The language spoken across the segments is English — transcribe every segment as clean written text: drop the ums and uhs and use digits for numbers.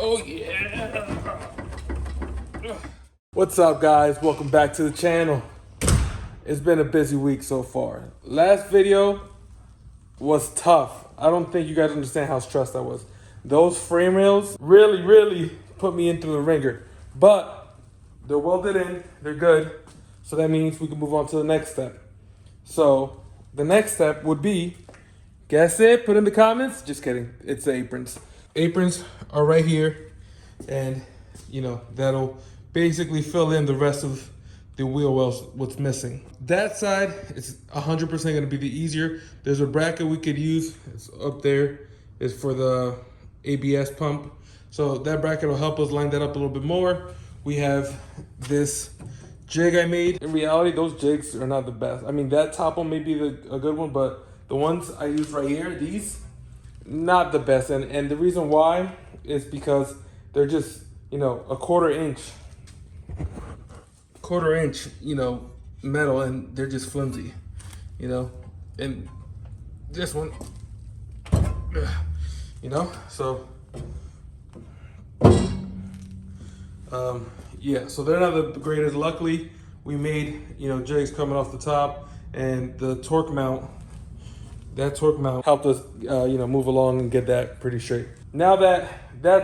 Oh yeah. What's up, guys? Welcome back to the channel. It's been a busy week so far. Last video was tough. I don't think you guys understand how stressed I was. Those frame rails really put me into the ringer. But they're welded in, they're good. So that means we can move on to the next step. So the next step would be, guess it, put in the comments. Just kidding, it's the aprons. Aprons are right here, and that'll basically fill in the rest of the wheel wells, what's missing. That side is 100% gonna be the easier. There's a bracket we could use, it's up there, it's for the ABS pump. So that bracket will help us line that up a little bit more. We have this jig I made. In reality, those jigs are not the best. I mean, that top one may be a good one, but the ones I use right here, these, not the best. And the reason why is because they're just, a quarter inch, metal, and they're just flimsy, and this one, so, yeah, so they're not the greatest. Luckily, we made, jigs coming off the top, and the torque mount, helped us, move along and get that pretty straight. Now that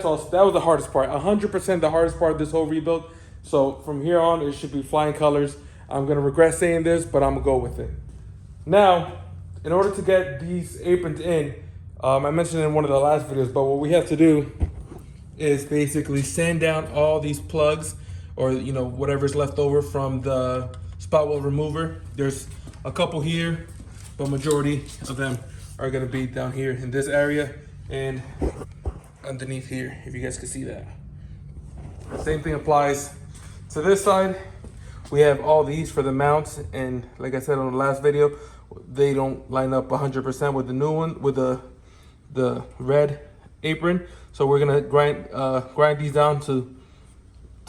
was the hardest part, 100% the hardest part of this whole rebuild. So from here on, it should be flying colors. I'm gonna regret saying this, but I'm gonna go with it. Now, in order to get these aprons in, I mentioned in one of the last videos, but what we have to do is basically sand down all these plugs, or whatever's left over from the spot weld remover. There's a couple here, but majority of them are gonna be down here in this area and underneath here, if you guys can see that. Same thing applies to this side. We have all these for the mounts, and like I said on the last video, they don't line up 100% with the new one, with the red apron. So we're gonna grind these down till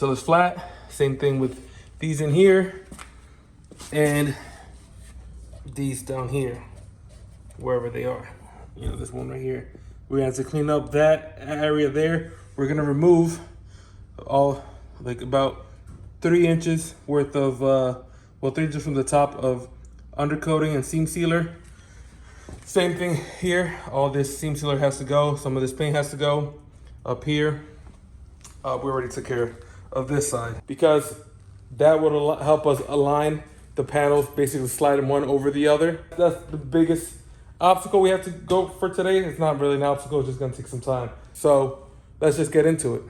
it's flat. Same thing with these in here and these down here, wherever they are. This one right here. We have to clean up that area there. We're gonna remove all, like, about 3 inches worth of, 3 inches from the top of undercoating and seam sealer. Same thing here. All this seam sealer has to go. Some of this paint has to go up here. We already took care of this side, because that would help us align the panels, basically slide them one over the other. That's the biggest obstacle we have to go for today. It's not really an obstacle, it's just gonna take some time. So let's just get into it.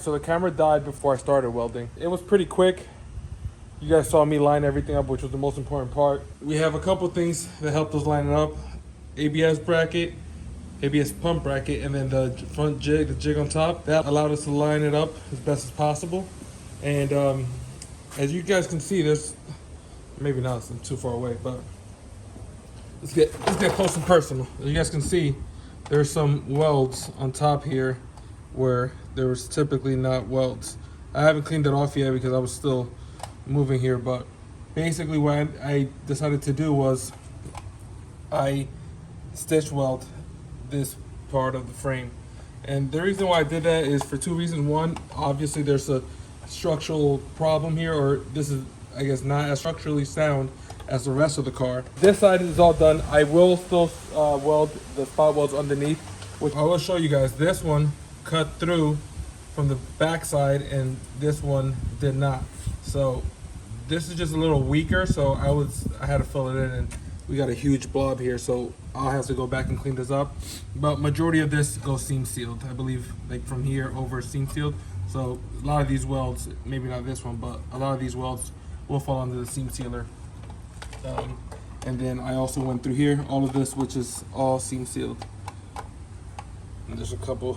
so the camera died before I started welding. It was pretty quick. You guys saw me line everything up, which was the most important part. We have a couple things that helped us line it up. ABS bracket, ABS pump bracket, and then the front jig, the jig on top. That allowed us to line it up as best as possible. And as you guys can see, there's, maybe not, I'm too far away, but let's get close and personal. As you guys can see, there's some welds on top here where there was typically not welds. I haven't cleaned it off yet because I was still moving here, but basically what I decided to do was I stitch weld this part of the frame. And the reason why I did that is for two reasons. One, obviously there's a structural problem here, or this is, I guess, not as structurally sound as the rest of the car. This side is all done. I will still weld the spot welds underneath, which I will show you guys. This one cut through from the back side and this one did not. So this is just a little weaker, so I had to fill it in, and we got a huge blob here, so I'll have to go back and clean this up. But majority of this goes seam sealed. I believe like from here over seam sealed. So a lot of these welds, maybe not this one, but a lot of these welds will fall under the seam sealer. And then I also went through here, all of this, which is all seam sealed. And there's a couple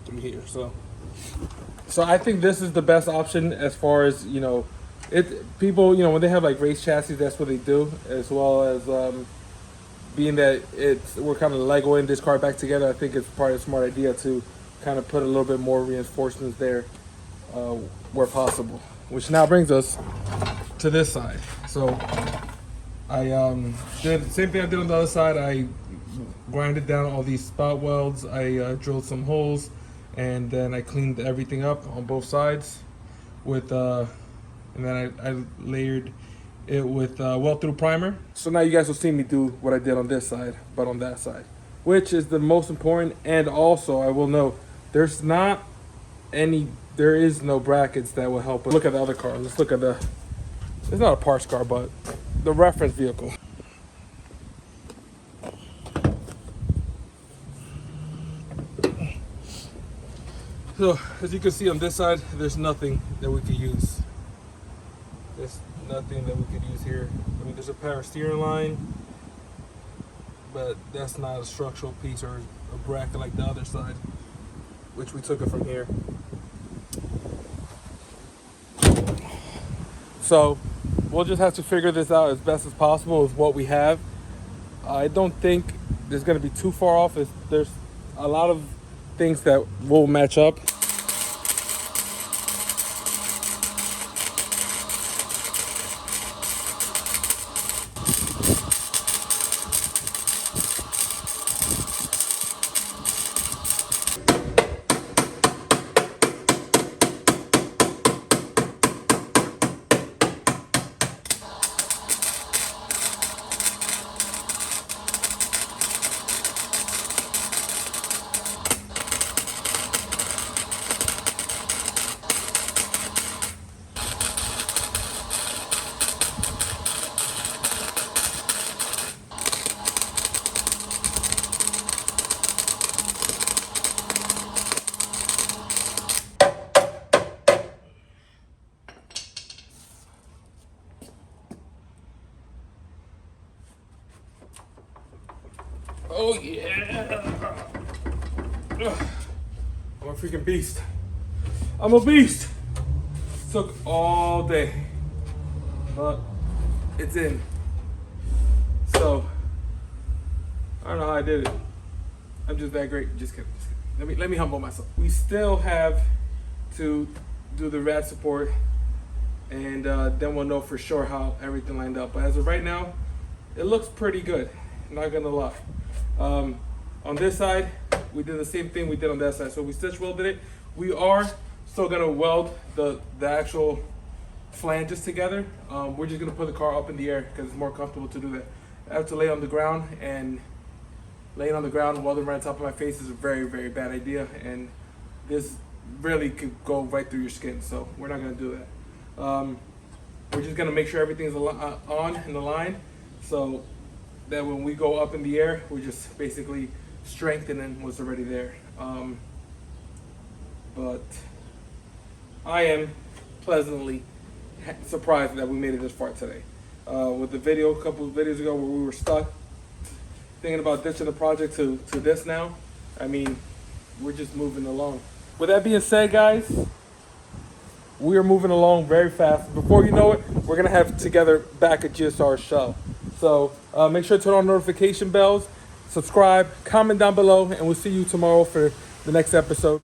through here. So I think this is the best option as far as, you know, people, you know, when they have like race chassis, that's what they do, as well as being that we're kind of Legoing this car back together. I think it's probably a smart idea to kind of put a little bit more reinforcements there where possible. Which now brings us to this side. So I did the same thing I did on the other side. I grinded down all these spot welds. I drilled some holes, and then I cleaned everything up on both sides with and then I layered it with weld through primer. So now you guys will see me do what I did on this side, but on that side, which is the most important. And also I will note, there is no brackets that will help us. Look at the other car. Let's look at it's not a parts car, but the reference vehicle. So as you can see on this side, there's nothing that we could use. There's nothing that we could use here. I mean, there's a power steering line, but that's not a structural piece or a bracket like the other side, which we took it from here. So we'll just have to figure this out as best as possible with what we have. I don't think there's going to be too far off. There's a lot of things that will match up. Oh yeah! I'm a freaking beast. I'm a beast. Took all day, but it's in. So I don't know how I did it. I'm just that great. Just kidding. Let me humble myself. We still have to do the rad support, and then we'll know for sure how everything lined up. But as of right now, it looks pretty good. Not gonna lie. On this side, we did the same thing we did on that side. So we stitch welded it. We are still gonna weld the actual flanges together. We're just gonna put the car up in the air because it's more comfortable to do that. I have to lay on the ground, and laying on the ground and welding right on top of my face is a very, very bad idea. And this really could go right through your skin. So we're not gonna do that. We're just gonna make sure everything's on in the line, so that when we go up in the air, we're just basically strengthening what's already there. But I am pleasantly surprised that we made it this far today. With the video a couple of videos ago where we were stuck thinking about ditching the project to this now, I mean, we're just moving along. With that being said, guys, we are moving along very fast. Before you know it, we're gonna have together back a GSR show. So make sure to turn on notification bells, subscribe, comment down below, and we'll see you tomorrow for the next episode.